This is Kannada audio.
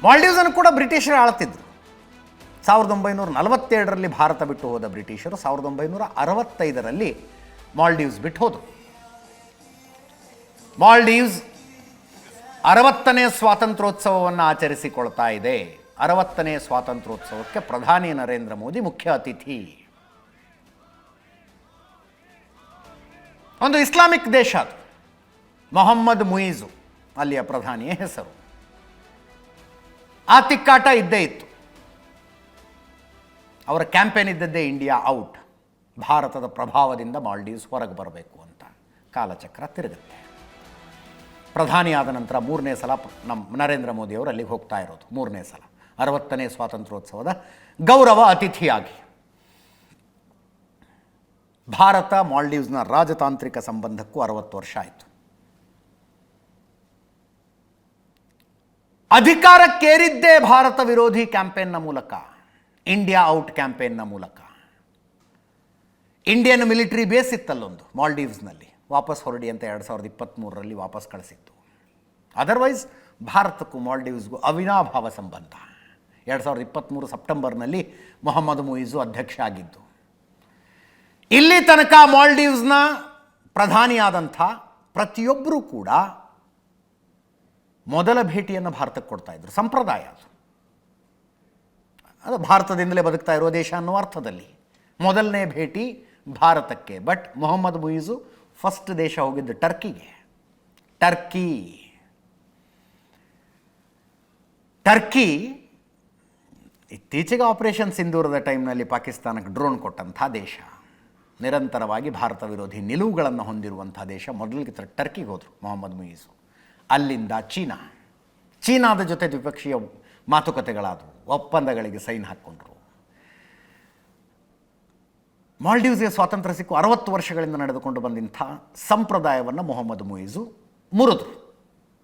ಮಾಲ್ಡೀವ್ಸನ್ನು ಕೂಡ ಬ್ರಿಟಿಷರು ಆಳ್ತಿದ್ರು. 1947ರಲ್ಲಿ ಭಾರತ ಬಿಟ್ಟು ಹೋದ ಬ್ರಿಟಿಷರು 1965ರಲ್ಲಿ ಮಾಲ್ಡೀವ್ಸ್ ಬಿಟ್ಟು ಹೋದರು. ಮಾಲ್ಡೀವ್ಸ್ 60ನೇ ಸ್ವಾತಂತ್ರ್ಯೋತ್ಸವವನ್ನು ಆಚರಿಸಿಕೊಳ್ತಾ ಇದೆ. 60ನೇ ಸ್ವಾತಂತ್ರ್ಯೋತ್ಸವಕ್ಕೆ ಪ್ರಧಾನಿ ನರೇಂದ್ರ ಮೋದಿ ಮುಖ್ಯ ಅತಿಥಿ. ಒಂದು ಇಸ್ಲಾಮಿಕ್ ದೇಶ ಅದು. ಮೊಹಮ್ಮದ್ ಮುಯಿಜು ಅಲ್ಲಿಯ ಪ್ರಧಾನಿಯ ಹೆಸರು. ಆ ತಿಕ್ಕಾಟ ಇದ್ದೇ ಇತ್ತು. ಅವರ ಕ್ಯಾಂಪೇನ್ ಇದ್ದದ್ದೇ ಇಂಡಿಯಾ ಔಟ್, ಭಾರತದ ಪ್ರಭಾವದಿಂದ ಮಾಲ್ಡೀವ್ಸ್ ಹೊರಗೆ ಬರಬೇಕು ಅಂತ. ಕಾಲಚಕ್ರ ತಿರುಗುತ್ತೆ. ಪ್ರಧಾನಿ ಆದ ನಂತರ 3ನೇ ಸಲ ನಮ್ಮ ನರೇಂದ್ರ ಮೋದಿಯವರು ಅಲ್ಲಿಗೆ ಹೋಗ್ತಾ ಇರೋದು. 3ನೇ ಸಲ 60ನೇ ಸ್ವಾತಂತ್ರ್ಯೋತ್ಸವದ ಗೌರವ ಅತಿಥಿಯಾಗಿ. ಭಾರತ ಮಾಲ್ಡೀವ್ಸ್ನ ರಾಜತಾಂತ್ರಿಕ ಸಂಬಂಧಕ್ಕೂ 60 ವರ್ಷ ಆಯಿತು. ಅಧಿಕಾರಕ್ಕೇರಿದ್ದೇ ಭಾರತ ವಿರೋಧಿ ಕ್ಯಾಂಪೇನ್ನ ಮೂಲಕ, ಇಂಡಿಯಾ ಔಟ್ ಕ್ಯಾಂಪೇನ್ನ ಮೂಲಕ. ಇಂಡಿಯನ್ ಮಿಲಿಟರಿ ಬೇಸ್ ಇತ್ತಲ್ಲೊಂದು ಮಾಲ್ಡೀವ್ಸ್ನಲ್ಲಿ, ವಾಪಸ್ ಹೊರಡಿ ಅಂತ 2023ರಲ್ಲಿ ವಾಪಸ್ ಕಳಿಸಿತ್ತು. ಅದರ್ವೈಸ್ ಭಾರತಕ್ಕೂ ಮಾಲ್ಡೀವ್ಸ್ಗೂ ಅವಿನಾಭಾವ ಸಂಬಂಧ. 2023 ಸೆಪ್ಟೆಂಬರ್ನಲ್ಲಿ ಮೊಹಮ್ಮದ್ ಮುಯಿಜು ಅಧ್ಯಕ್ಷ ಆಗಿದ್ದು. ಇಲ್ಲಿ ತನಕ ಮಾಲ್ಡೀವ್ಸ್ನ ಪ್ರಧಾನಿಯಾದಂಥ ಪ್ರತಿಯೊಬ್ಬರೂ ಕೂಡ ಮೊದಲ ಭೇಟಿಯನ್ನು ಭಾರತಕ್ಕೆ ಕೊಡ್ತಾ ಇದ್ರು. ಸಂಪ್ರದಾಯ ಅದು ಭಾರತದಿಂದಲೇ ಬದುಕ್ತಾ ಇರುವ ದೇಶ ಅನ್ನೋ ಅರ್ಥದಲ್ಲಿ ಮೊದಲನೇ ಭೇಟಿ ಭಾರತಕ್ಕೆ. ಬಟ್ ಮೊಹಮ್ಮದ್ ಮುಯಿಜು ಫಸ್ಟ್ ದೇಶ ಹೋಗಿದ್ದು ಟರ್ಕಿಗೆ. ಟರ್ಕಿ ಇತ್ತೀಚೆಗೆ ಆಪರೇಷನ್ ಸಿಂಧೂರದ ಟೈಮ್ನಲ್ಲಿ ಪಾಕಿಸ್ತಾನಕ್ಕೆ ಡ್ರೋನ್ ಕೊಟ್ಟಂಥ ದೇಶ. ನಿರಂತರವಾಗಿ ಭಾರತ ವಿರೋಧಿ ನಿಲುವುಗಳನ್ನು ಹೊಂದಿರುವಂಥ ದೇಶ. ಮೊದಲಿಗೆ ಟರ್ಕಿಗೆ ಹೋದರು ಮೊಹಮ್ಮದ್ ಮುಯಿಜು. ಅಲ್ಲಿಂದ ಚೀನಾದ ಜೊತೆ ದ್ವಿಪಕ್ಷೀಯ ಮಾತುಕತೆಗಳಾದವು, ಒಪ್ಪಂದಗಳಿಗೆ ಸೈನ್ ಹಾಕ್ಕೊಂಡ್ರು. ಮಾಲ್ಡೀವ್ಸ್ಗೆ ಸ್ವಾತಂತ್ರ್ಯ ಸಿಕ್ಕು 60 ವರ್ಷಗಳಿಂದ ನಡೆದುಕೊಂಡು ಬಂದಂಥ ಸಂಪ್ರದಾಯವನ್ನು ಮೊಹಮ್ಮದ್ ಮುಯಿಜು ಮುರಿದ್ರು.